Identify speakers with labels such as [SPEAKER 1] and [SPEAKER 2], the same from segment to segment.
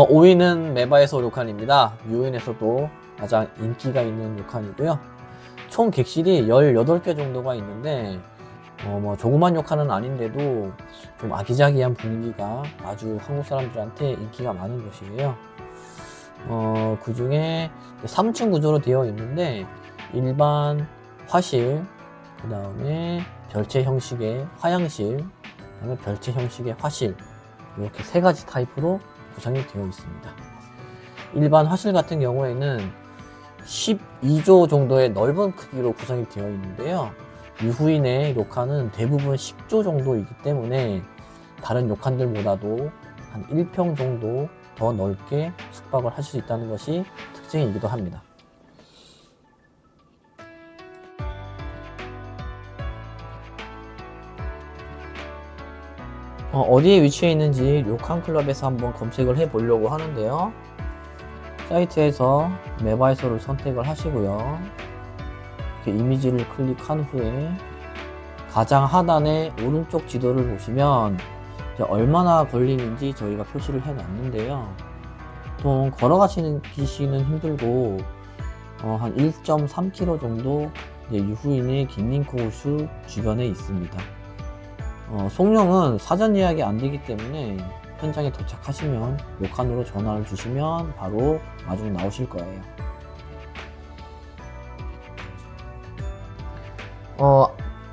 [SPEAKER 1] 5위는 메바에서 료칸입니다. 유인에서도 가장 인기가 있는 료칸이고요. 총 객실이 18개 정도가 있는데 조그만 료칸은 아닌데도 좀 아기자기한 분위기가 아주 한국 사람들한테 인기가 많은 곳이에요. 그 중에 3층 구조로 되어 있는데 일반 화실, 그 다음에 별채 형식의 화양실, 그 다음에 별채 형식의 화실, 이렇게 세 가지 타입으로 구성이 되어 있습니다. 일반 화실 같은 경우에는 12조 정도의 넓은 크기로 구성이 되어 있는데요. 유후인의 료칸은 대부분 10조 정도이기 때문에 다른 료칸들보다도 한 1평 정도 더 넓게 숙박을 하실 수 있다는 것이 특징이기도 합니다. 어디에 위치해 있는지 료칸 클럽에서 한번 검색을 해 보려고 하는데요. 사이트에서 메바이소를 선택을 하시고요. 이렇게 이미지를 클릭한 후에 가장 하단의 오른쪽 지도를 보시면 얼마나 걸리는지 저희가 표시를 해 놨는데요. 보통 걸어가시는 기시는 힘들고 한 1.3km 정도 유후인의 긴닝코우슈 주변에 있습니다. 송룡은 사전 예약이 안 되기 때문에 현장에 도착하시면 료칸으로 전화를 주시면 바로 마중 나오실 거예요.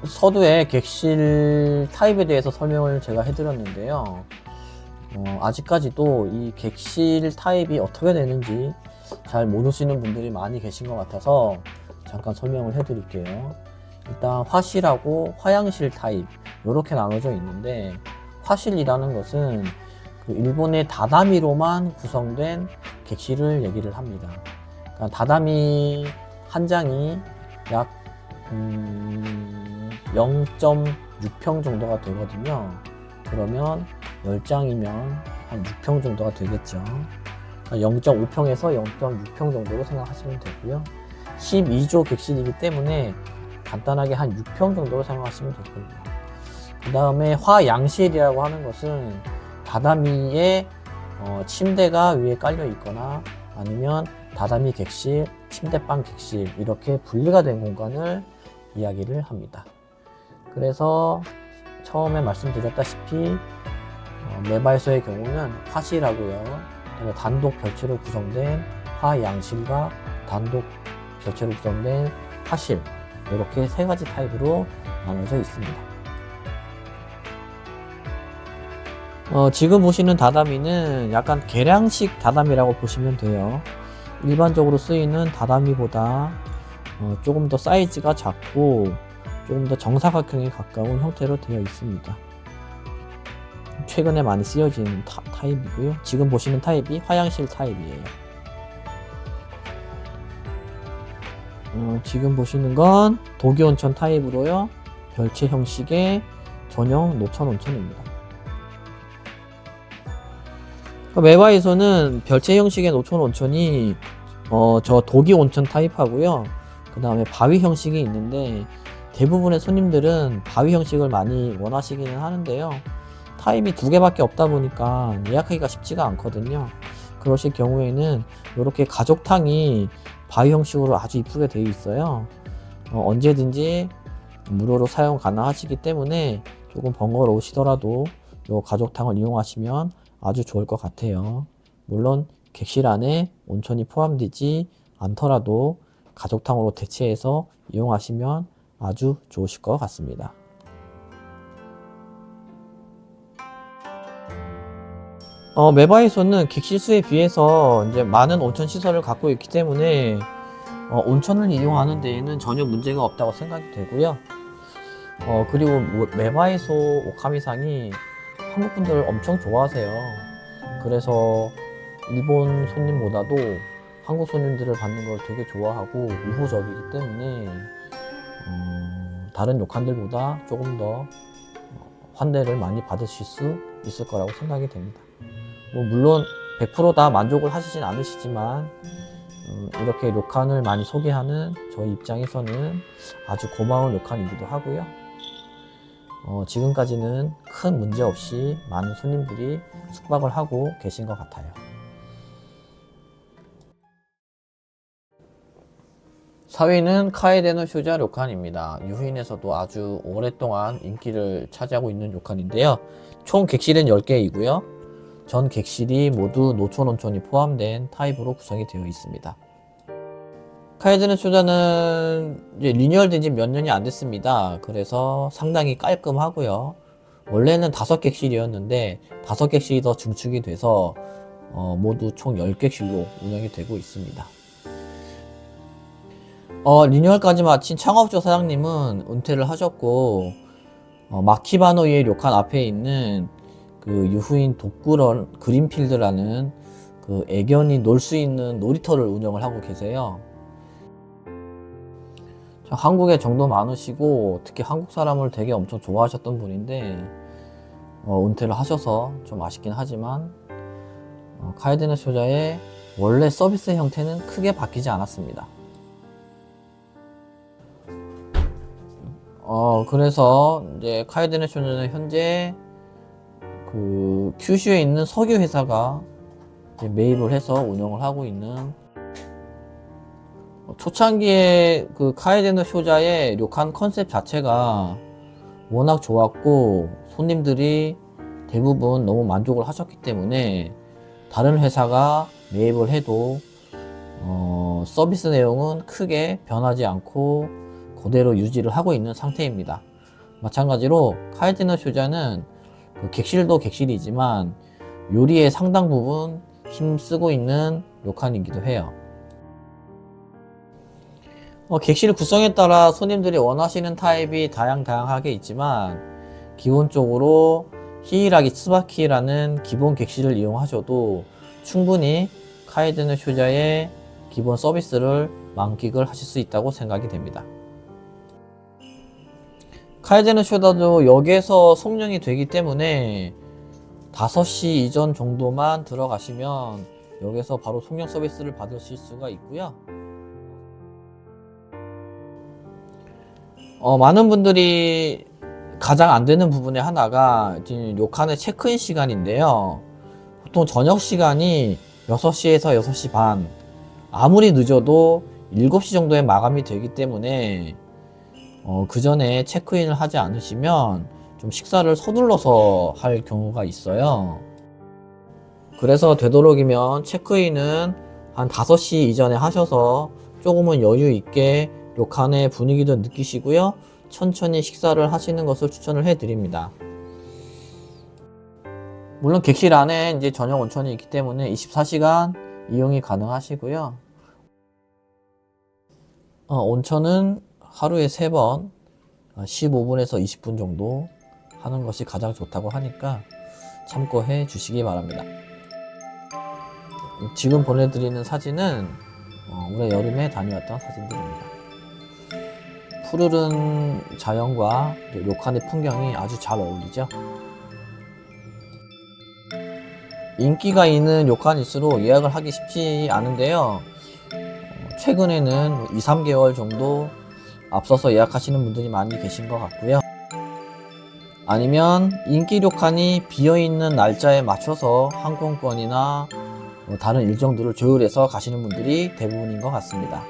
[SPEAKER 1] 서두에 객실 타입에 대해서 설명을 제가 해드렸는데요. 아직까지도 이 객실 타입이 어떻게 되는지 잘 모르시는 분들이 많이 계신 것 같아서 잠깐 설명을 해드릴게요. 일단 화실하고 화양실 타입 이렇게 나눠져 있는데, 화실이라는 것은 그 일본의 다다미로만 구성된 객실을 얘기를 합니다. 그러니까 다다미 한 장이 약 0.6평 정도가 되거든요. 그러면 10장이면 한 6평 정도가 되겠죠. 0.5평에서 0.6평 정도로 생각하시면 되고요. 12조 객실이기 때문에 간단하게 한 6평 정도로 생각하시면 되고요. 그 다음에 화양실이라고 하는 것은 다다미에 침대가 위에 깔려 있거나 아니면 다다미 객실, 침대방 객실 이렇게 분리가 된 공간을 이야기를 합니다. 그래서 처음에 말씀드렸다시피 메바이소의 경우는 화실하고요, 단독 별채로 구성된 화양실과 단독 별채로 구성된 화실, 이렇게 세 가지 타입으로 나눠져 있습니다. 지금 보시는 다다미는 약간 계량식 다다미라고 보시면 돼요. 일반적으로 쓰이는 다다미보다 조금 더 사이즈가 작고 조금 더 정사각형에 가까운 형태로 되어 있습니다. 최근에 많이 쓰여진 타입이고요. 지금 보시는 타입이 화양실 타입이에요. 지금 보시는 건 도쿄온천 타입으로요, 별채 형식의 전용 노천 온천입니다. 메바에서는 별채 형식의 노천 온천이 저 도기 온천 타입하고요, 그 다음에 바위 형식이 있는데 대부분의 손님들은 바위 형식을 많이 원하시기는 하는데요, 타입이 두 개밖에 없다 보니까 예약하기가 쉽지가 않거든요. 그러실 경우에는 이렇게 가족탕이 바위 형식으로 아주 이쁘게 되어 있어요. 언제든지 무료로 사용 가능하시기 때문에 조금 번거로우시더라도 이 가족탕을 이용하시면 아주 좋을 것 같아요. 물론 객실 안에 온천이 포함되지 않더라도 가족탕으로 대체해서 이용하시면 아주 좋으실 것 같습니다. 메바이소는 객실 수에 비해서 이제 많은 온천 시설을 갖고 있기 때문에 온천을 이용하는 데에는 전혀 문제가 없다고 생각이 되고요. 그리고 메바이소 오카미상이 한국 분들을 엄청 좋아하세요. 그래서 일본 손님보다도 한국 손님들을 받는 걸 되게 좋아하고 우호적이기 때문에 다른 료칸들보다 조금 더 환대를 많이 받으실 수 있을 거라고 생각이 됩니다. 물론 100% 다 만족을 하시진 않으시지만 이렇게 료칸을 많이 소개하는 저희 입장에서는 아주 고마운 료칸이기도 하고요. 지금까지는 큰 문제 없이 많은 손님들이 숙박을 하고 계신 것 같아요. 4위는 카에데노 쇼자 료칸입니다. 유후인에서도 아주 오랫동안 인기를 차지하고 있는 료칸인데요. 총 객실은 10개이고요. 전 객실이 모두 노천 온천이 포함된 타입으로 구성이 되어 있습니다. 카에데노 쇼자는 이제 리뉴얼된 지 몇 년이 안 됐습니다. 그래서 상당히 깔끔하고요. 원래는 5객실이었는데 5객실이 더 증축이 돼서 모두 총 10객실로 운영이 되고 있습니다. 리뉴얼까지 마친 창업주 사장님은 은퇴를 하셨고, 마키바노이의 료칸 앞에 있는 그 유후인 독구런 그린필드라는 그 애견이 놀 수 있는 놀이터를 운영을 하고 계세요. 한국에 정도 많으시고, 특히 한국 사람을 되게 엄청 좋아하셨던 분인데, 은퇴를 하셔서 좀 아쉽긴 하지만, 카에데노 쇼자의 원래 서비스 형태는 크게 바뀌지 않았습니다. 그래서 이제 카에데노 쇼자는 현재 그 큐슈에 있는 석유 회사가 매입을 해서 운영을 하고 있는, 초창기에 그 카에데노 쇼자의 료칸 컨셉 자체가 워낙 좋았고 손님들이 대부분 너무 만족을 하셨기 때문에 다른 회사가 매입을 해도 서비스 내용은 크게 변하지 않고 그대로 유지를 하고 있는 상태입니다. 마찬가지로 카에데노 쇼자는 그 객실도 객실이지만 요리의 상당 부분 힘쓰고 있는 료칸이기도 해요. 객실 구성에 따라 손님들이 원하시는 타입이 다양하게 있지만 기본적으로 히이라기 츠바키라는 기본 객실을 이용하셔도 충분히 카에데노 쇼자의 기본 서비스를 만끽을 하실 수 있다고 생각이 됩니다. 카에데노 쇼자도 역에서 송령이 되기 때문에 5시 이전 정도만 들어가시면 역에서 바로 송령 서비스를 받으실 수가 있고요. 많은 분들이 가장 안 되는 부분의 하나가 료칸의 체크인 시간인데요. 보통 저녁 시간이 6시에서 6시 반, 아무리 늦어도 7시 정도에 마감이 되기 때문에 그 전에 체크인을 하지 않으시면 좀 식사를 서둘러서 할 경우가 있어요. 그래서 되도록이면 체크인은 한 5시 이전에 하셔서 조금은 여유 있게 료칸의 분위기도 느끼시고요. 천천히 식사를 하시는 것을 추천을 해드립니다. 물론 객실 안에 이제 전용 온천이 있기 때문에 24시간 이용이 가능하시고요. 온천은 하루에 3번 15분에서 20분 정도 하는 것이 가장 좋다고 하니까 참고해 주시기 바랍니다. 지금 보내드리는 사진은 올해 여름에 다녀왔던 사진들입니다. 푸르른 자연과 료칸의 풍경이 아주 잘 어울리죠. 인기가 있는 료칸일수록 예약을 하기 쉽지 않은데요. 최근에는 2-3개월 정도 앞서서 예약하시는 분들이 많이 계신 것 같고요. 아니면 인기 료칸이 비어있는 날짜에 맞춰서 항공권이나 다른 일정들을 조율해서 가시는 분들이 대부분인 것 같습니다.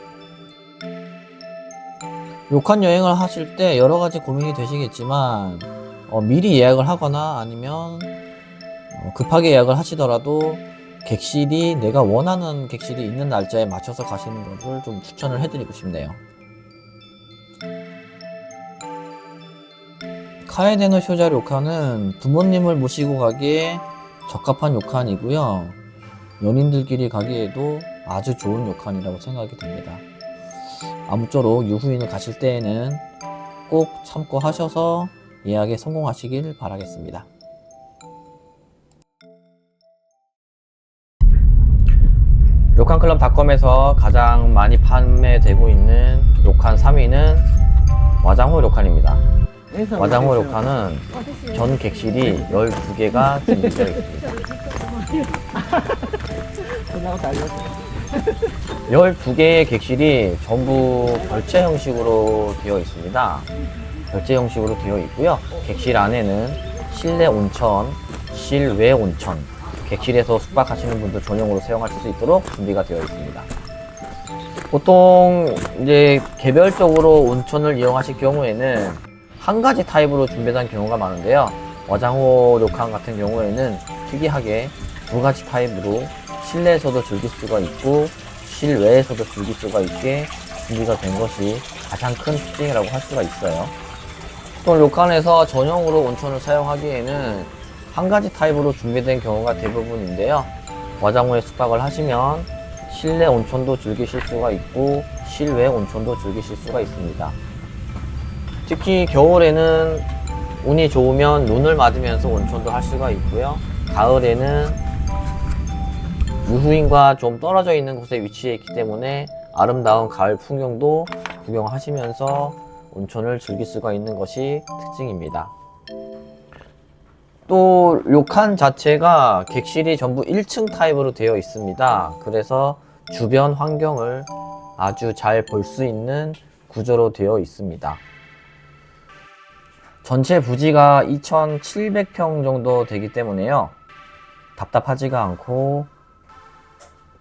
[SPEAKER 1] 료칸 여행을 하실 때 여러가지 고민이 되시겠지만 미리 예약을 하거나 아니면 급하게 예약을 하시더라도 객실이 내가 원하는 객실이 있는 날짜에 맞춰서 가시는 것을 좀 추천을 해드리고 싶네요. 카에데노 쇼자 료칸은 부모님을 모시고 가기에 적합한 료칸이고요. 연인들끼리 가기에도 아주 좋은 료칸이라고 생각이 됩니다. 아무쪼록 유후인을 가실 때에는 꼭 참고하셔서 예약에 성공하시길 바라겠습니다. 료칸클럽닷컴에서 가장 많이 판매되고 있는 료칸 3위는 와장호 료칸입니다. 와장호 료칸은 전 객실이 12개가 준비되어 있습니다. 12개의 객실이 전부 별채 형식으로 되어 있습니다. 별채 형식으로 되어 있고요. 객실 안에는 실내 온천, 실외 온천, 객실에서 숙박하시는 분들 전용으로 사용하실 수 있도록 준비가 되어 있습니다. 보통 이제 개별적으로 온천을 이용하실 경우에는 한 가지 타입으로 준비된 경우가 많은데요. 와장호 료칸 같은 경우에는 특이하게 두 가지 타입으로 실내에서도 즐길 수가 있고 실외에서도 즐길 수가 있게 준비가 된 것이 가장 큰 특징이라고 할 수가 있어요. 또 료칸에서 전용으로 온천을 사용하기에는 한 가지 타입으로 준비된 경우가 대부분인데요. 와장호에 숙박을 하시면 실내 온천도 즐기실 수가 있고 실외 온천도 즐기실 수가 있습니다. 특히 겨울에는 운이 좋으면 눈을 맞으면서 온천도 할 수가 있고요. 가을에는 유후인과 좀 떨어져 있는 곳에 위치해 있기 때문에 아름다운 가을 풍경도 구경하시면서 온천을 즐길 수가 있는 것이 특징입니다. 또 료칸 자체가 객실이 전부 1층 타입으로 되어 있습니다. 그래서 주변 환경을 아주 잘 볼 수 있는 구조로 되어 있습니다. 전체 부지가 2,700평 정도 되기 때문에요. 답답하지가 않고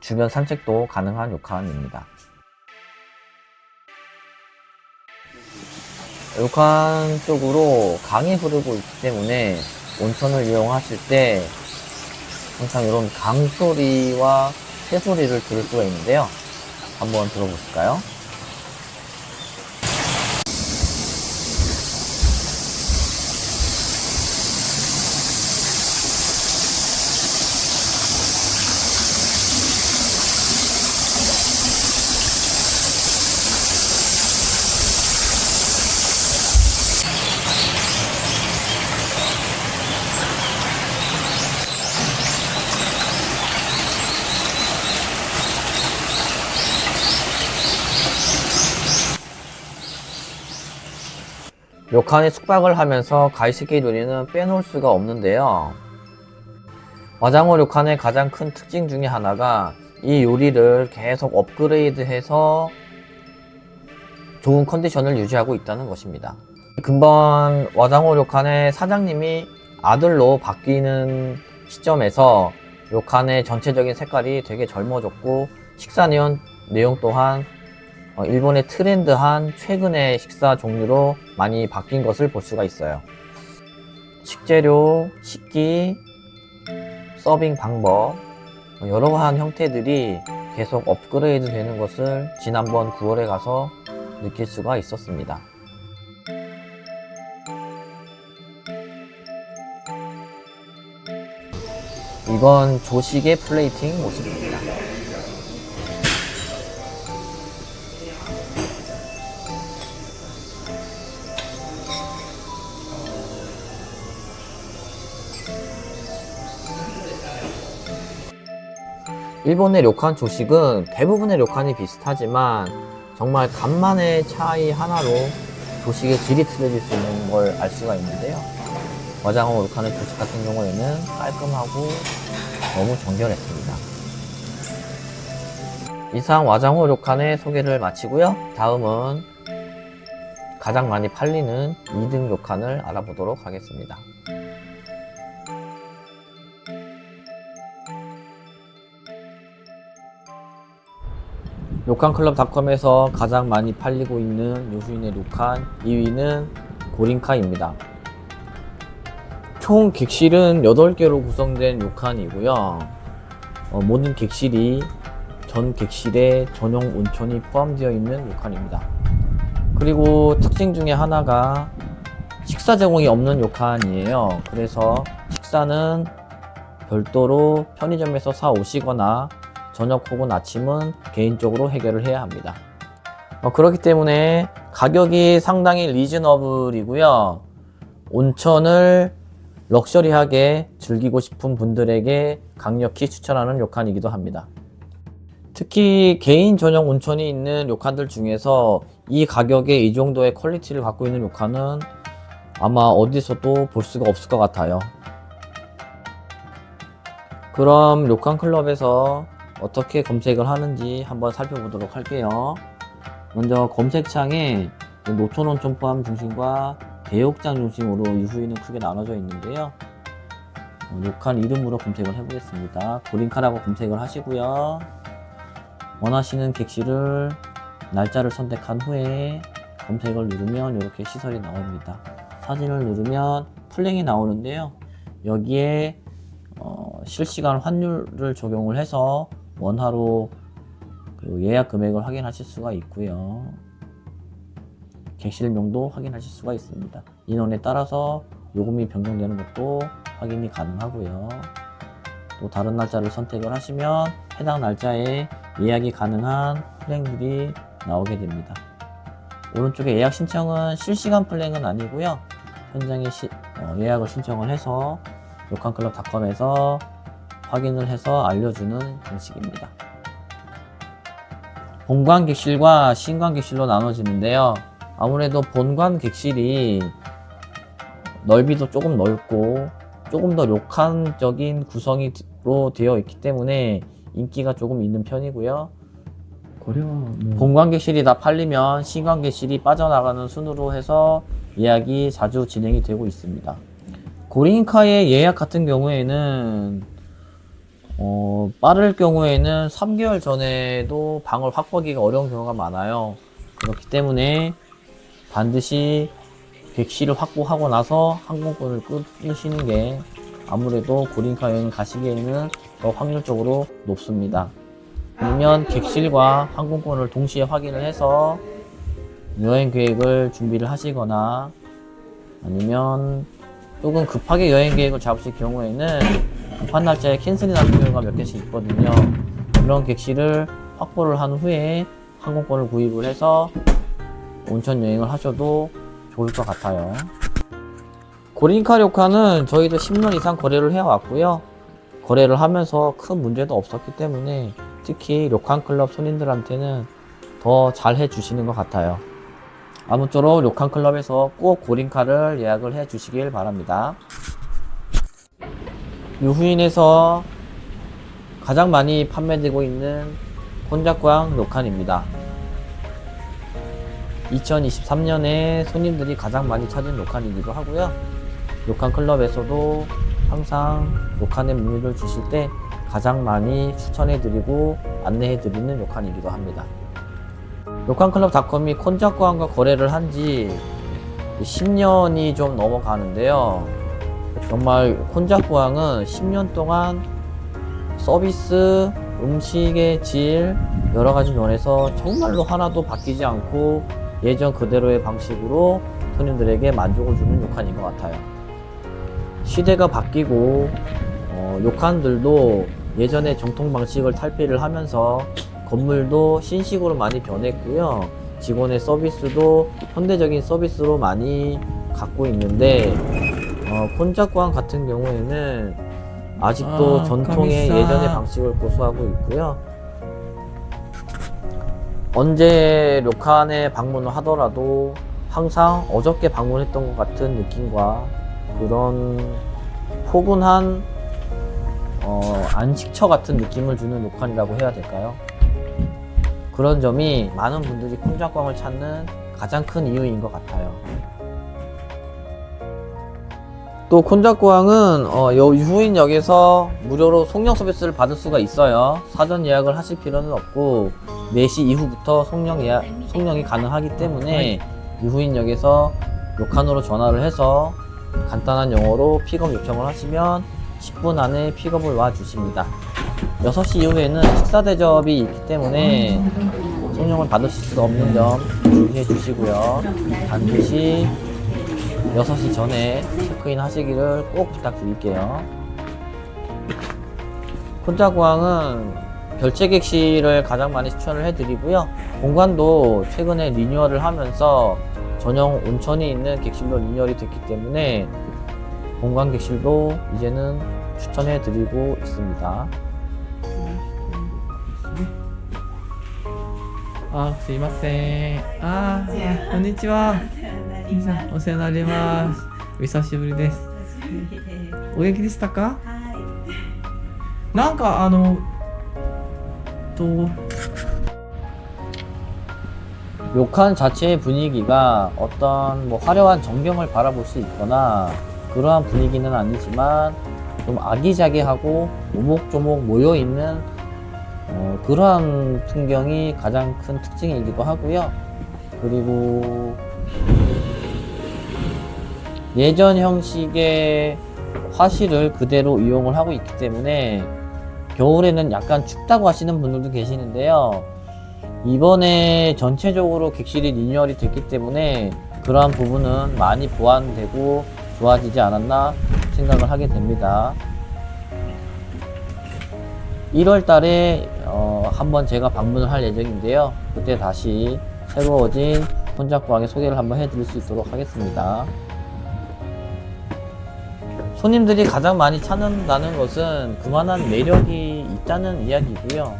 [SPEAKER 1] 주변 산책도 가능한 료칸입니다. 료칸 쪽으로 강이 흐르고 있기 때문에 온천을 이용하실 때 항상 이런 강소리와 새소리를 들을 수가 있는데요. 한번 들어보실까요? 료칸에 숙박을 하면서 가이시키 요리는 빼놓을 수가 없는데요. 와장호 료칸의 가장 큰 특징 중에 하나가 이 요리를 계속 업그레이드해서 좋은 컨디션을 유지하고 있다는 것입니다. 금번 와장호 료칸의 사장님이 아들로 바뀌는 시점에서 료칸의 전체적인 색깔이 되게 젊어졌고 식사 내용 또한 일본의 트렌드한 최근의 식사 종류로 많이 바뀐 것을 볼 수가 있어요. 식재료, 식기, 서빙 방법 여러가지 형태들이 계속 업그레이드 되는 것을 지난번 9월에 가서 느낄 수가 있었습니다. 이건 조식의 플레이팅 모습입니다. 일본의 료칸 조식은 대부분의 료칸이 비슷하지만 정말 간만의 차이 하나로 조식의 질이 틀려질 수 있는 걸 알 수가 있는데요. 와장호 료칸의 조식 같은 경우에는 깔끔하고 너무 정결했습니다. 이상 와장호 료칸의 소개를 마치고요. 다음은 가장 많이 팔리는 2등 료칸을 알아보도록 하겠습니다. 료칸클럽닷컴에서 가장 많이 팔리고 있는 유후인의 료칸 2위는 고린카입니다. 총 객실은 8개로 구성된 료칸이고요. 모든 객실이 전 객실에 전용 온천이 포함되어 있는 료칸입니다. 그리고 특징 중에 하나가 식사 제공이 없는 료칸이에요. 그래서 식사는 별도로 편의점에서 사 오시거나 저녁 혹은 아침은 개인적으로 해결을 해야 합니다. 그렇기 때문에 가격이 상당히 리즈너블이고요. 온천을 럭셔리하게 즐기고 싶은 분들에게 강력히 추천하는 료칸이기도 합니다. 특히 개인 전용 온천이 있는 료칸들 중에서 이 가격에 이 정도의 퀄리티를 갖고 있는 료칸은 아마 어디서도 볼 수가 없을 것 같아요. 그럼 료칸클럽에서 어떻게 검색을 하는지 한번 살펴보도록 할게요. 먼저 검색창에 노천온천 포함 중심과 대욕장 중심으로 유후인은 크게 나눠져 있는데요. 료칸 이름으로 검색을 해보겠습니다. 고린카라고 검색을 하시고요. 원하시는 객실을 날짜를 선택한 후에 검색을 누르면 이렇게 시설이 나옵니다. 사진을 누르면 플랜이 나오는데요. 여기에 실시간 환율을 적용을 해서 원화로 그 예약 금액을 확인하실 수가 있고요. 객실명도 확인하실 수가 있습니다. 인원에 따라서 요금이 변경되는 것도 확인이 가능하고요. 또 다른 날짜를 선택을 하시면 해당 날짜에 예약이 가능한 플랜들이 나오게 됩니다. 오른쪽에 예약 신청은 실시간 플랜은 아니고요. 현장에 예약을 신청을 해서 료칸클럽닷컴에서 확인을 해서 알려주는 방식입니다. 본관 객실과 신관 객실로 나눠지는데요. 아무래도 본관 객실이 넓이도 조금 넓고 조금 더 료칸적인 구성으로 되어 있기 때문에 인기가 조금 있는 편이고요. 본관 객실이 다 팔리면 신관 객실이 빠져나가는 순으로 해서 예약이 자주 진행이 되고 있습니다. 고린카의 예약 같은 경우에는 빠를 경우에는 3개월 전에도 방을 확보하기가 어려운 경우가 많아요. 그렇기 때문에 반드시 객실을 확보하고 나서 항공권을 끊으시는 게 아무래도 고린카 여행 가시기에는 더 확률적으로 높습니다. 아니면 객실과 항공권을 동시에 확인을 해서 여행 계획을 준비를 하시거나 아니면 조금 급하게 여행 계획을 잡으실 경우에는 급한 날짜에 캔슬이 나는 경우가 몇 개씩 있거든요. 그런 객실을 확보를 한 후에 항공권을 구입을 해서 온천 여행을 하셔도 좋을 것 같아요. 고린카 료칸은 저희도 10년 이상 거래를 해왔고요. 거래를 하면서 큰 문제도 없었기 때문에 특히 료칸클럽 손님들한테는 더 잘 해주시는 것 같아요. 아무쪼록 료칸클럽에서 꼭 고린카를 예약을 해 주시길 바랍니다. 유후인에서 가장 많이 판매되고 있는 콘자쿠항 료칸입니다. 2023년에 손님들이 가장 많이 찾은 료칸이기도 하고요. 료칸클럽에서도 항상 료칸에 문의를 주실 때 가장 많이 추천해드리고 안내해드리는 료칸이기도 합니다. 료칸클럽닷컴이 콘자쿠항과 거래를 한 지 10년이 좀 넘어가는데요. 정말 콘자쿠항은 10년 동안 서비스, 음식의 질, 여러가지 면에서 정말로 하나도 바뀌지 않고 예전 그대로의 방식으로 손님들에게 만족을 주는 료칸인 것 같아요. 시대가 바뀌고 료칸들도 예전의 정통 방식을 탈피를 하면서 건물도 신식으로 많이 변했고요. 직원의 서비스도 현대적인 서비스로 많이 갖고 있는데 콘자쿠항 같은 경우에는 아직도 전통의 예전의 방식을 고수하고 있고요. 언제 료칸에 방문을 하더라도 항상 어저께 방문했던 것 같은 느낌과 그런 포근한 안식처 같은 느낌을 주는 료칸이라고 해야 될까요? 그런 점이 많은 분들이 콘자쿠항을 찾는 가장 큰 이유인 것 같아요. 또 콘자쿠항은 유후인역에서 무료로 송령 서비스를 받을 수가 있어요. 사전 예약을 하실 필요는 없고 4시 이후부터 송령이 가능하기 때문에 유후인역에서 료칸으로 전화를 해서 간단한 영어로 픽업 요청을 하시면 10분 안에 픽업을 와 주십니다. 6시 이후에는 식사 대접이 있기 때문에 송령을 받으실 수가 없는 점 주의해 주시고요. 반드시 6시 전에 체크인 하시기를 꼭 부탁드릴게요. 콘자쿠항은 별채 객실을 가장 많이 추천을 해드리고요. 공간도 최근에 리뉴얼을 하면서 전용 온천이 있는 객실로 리뉴얼이 됐기 때문에 공간 객실도 이제는 추천해드리고 있습니다.
[SPEAKER 2] すいません。こんにちは。お世話になります。お久しぶりです。お元気でしたか？なんか
[SPEAKER 1] 료칸 자체의 분위기가 어떤 화려한 전경을 바라볼 수 있거나 그러한 분위기는 아니지만 좀 아기자기하고 오목조목 모여있는 그러한 풍경이 가장 큰 특징이기도 하고요. 그리고 예전 형식의 화실을 그대로 이용을 하고 있기 때문에 겨울에는 약간 춥다고 하시는 분들도 계시는데요. 이번에 전체적으로 객실이 리뉴얼이 됐기 때문에 그러한 부분은 많이 보완되고 좋아지지 않았나 생각을 하게 됩니다. 1월 달에 한번 제가 방문을 할 예정인데요. 그때 다시 새로워진 혼잡방의 소개를 한번 해드릴 수 있도록 하겠습니다. 손님들이 가장 많이 찾는다는 것은 그만한 매력이 있다는 이야기고요.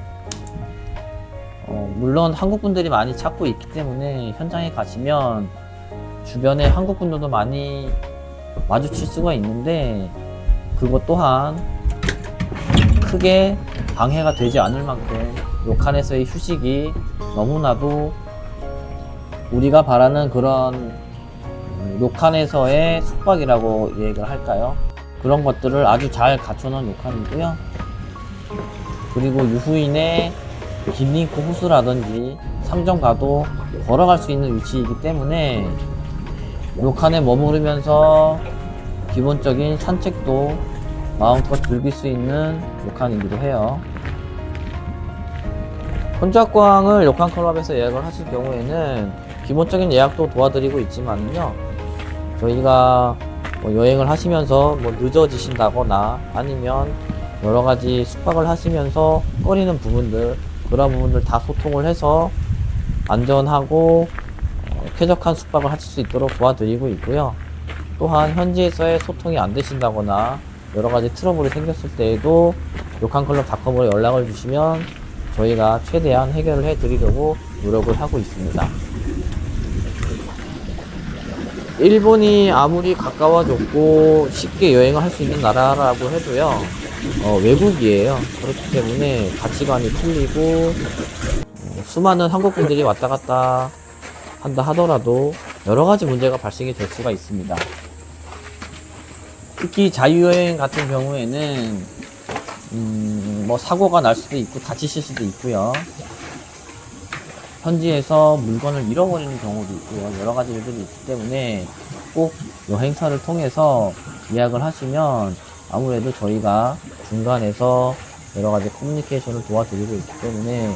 [SPEAKER 1] 물론 한국 분들이 많이 찾고 있기 때문에 현장에 가시면 주변에 한국 분들도 많이 마주칠 수가 있는데 그것 또한 크게 방해가 되지 않을 만큼 료칸에서의 휴식이 너무나도 우리가 바라는 그런 료칸에서의 숙박이라고 얘기를 할까요? 그런 것들을 아주 잘 갖춰놓은 료칸이고요. 그리고 유후인의 긴링코 호수라든지 상점 가도 걸어갈 수 있는 위치이기 때문에 료칸에 머무르면서 기본적인 산책도 마음껏 즐길 수 있는 료칸이기도 해요. 혼잡광을 료칸 클럽에서 예약을 하실 경우에는 기본적인 예약도 도와드리고 있지만요, 저희가 여행을 하시면서 늦어지신다거나 아니면 여러가지 숙박을 하시면서 꺼리는 부분들, 그런 부분들 다 소통을 해서 안전하고 쾌적한 숙박을 하실 수 있도록 도와드리고 있고요. 또한 현지에서의 소통이 안 되신다거나 여러가지 트러블이 생겼을 때에도 료칸클럽닷컴으로 연락을 주시면 저희가 최대한 해결을 해드리려고 노력을 하고 있습니다. 일본이 아무리 가까워졌고 쉽게 여행을 할 수 있는 나라라고 해도요, 외국이에요. 그렇기 때문에 가치관이 틀리고 수많은 한국분들이 왔다 갔다 한다 하더라도 여러가지 문제가 발생이 될 수가 있습니다. 특히 자유여행 같은 경우에는 사고가 날 수도 있고 다치실 수도 있고요. 현지에서 물건을 잃어버리는 경우도 있고요. 여러가지 일들이 있기 때문에 꼭 여행사를 통해서 예약을 하시면 아무래도 저희가 중간에서 여러가지 커뮤니케이션을 도와드리고 있기 때문에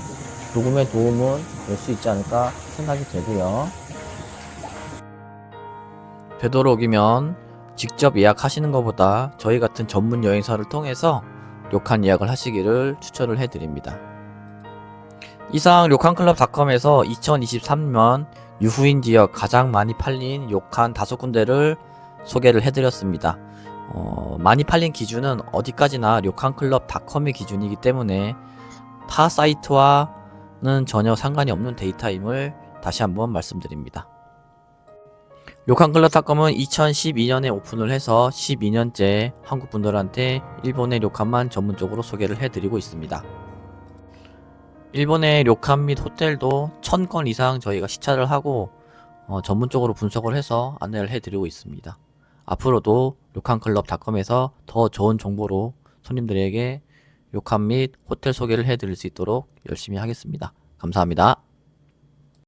[SPEAKER 1] 조금의 도움은 될 수 있지 않을까 생각이 되고요. 되도록이면 직접 예약하시는 것보다 저희 같은 전문 여행사를 통해서 료칸 예약을 하시기를 추천을 해드립니다. 이상 료칸클럽닷컴에서 2023년 유후인 지역 가장 많이 팔린 료칸 5군데를 소개를 해드렸습니다. 많이 팔린 기준은 어디까지나 료칸클럽닷컴의 기준이기 때문에 타 사이트와는 전혀 상관이 없는 데이터임을 다시 한번 말씀드립니다. 료칸클럽닷컴은 2012년에 오픈을 해서 12년째 한국분들한테 일본의 료칸만 전문적으로 소개를 해드리고 있습니다. 일본의 료칸 및 호텔도 1000건 이상 저희가 시찰을 하고 전문적으로 분석을 해서 안내를 해드리고 있습니다. 앞으로도 료칸클럽닷컴에서 더 좋은 정보로 손님들에게 료칸 및 호텔 소개를 해드릴 수 있도록 열심히 하겠습니다. 감사합니다.